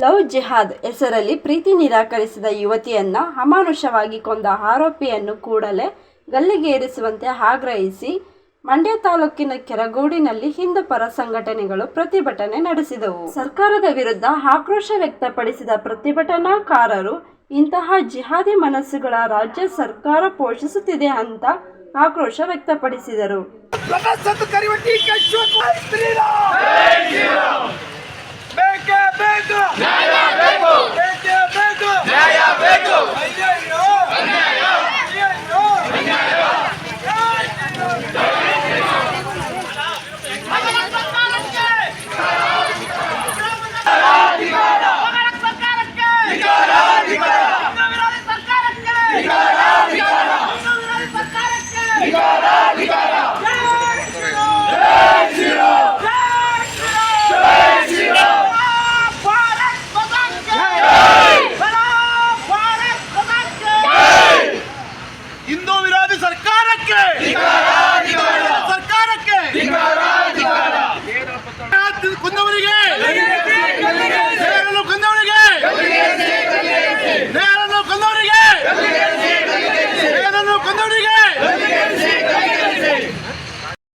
Love ಜಿಹಾದ್ ಹೆಸರಲ್ಲಿ ಪ್ರೀತಿ ನಿರಾಕರಿಸಿದ ಯುವತಿಯನ್ನ ಅಮಾನುಷವಾಗಿ ಕೊಂದ ಆರೋಪಿಯನ್ನು ಕೂಡಲೇ ಗಲ್ಲಿಗೇರಿಸುವಂತೆ ಆಗ್ರಹಿಸಿ ಮಂಡ್ಯ ತಾಲೂಕಿನ ಕೆರಗೋಡಿನಲ್ಲಿ ಹಿಂದೂ ಪರ ಸಂಘಟನೆಗಳು ಪ್ರತಿಭಟನೆ ನಡೆಸಿದವು. ಸರ್ಕಾರದ ವಿರುದ್ಧ ಆಕ್ರೋಶ ವ್ಯಕ್ತಪಡಿಸಿದ ಪ್ರತಿಭಟನಾಕಾರರು ಇಂತಹ ಜಿಹಾದಿ ಮನಸ್ಸುಗಳ ರಾಜ್ಯ ಸರ್ಕಾರ ಪೋಷಿಸುತ್ತಿದೆ ಅಂತ ಆಕ್ರೋಶ ವ್ಯಕ್ತಪಡಿಸಿದರು. ಬೇಕು ನ್ಯಾಯ ಬೇಕು ಬೇಕು ನ್ಯಾಯ ಬೇಕು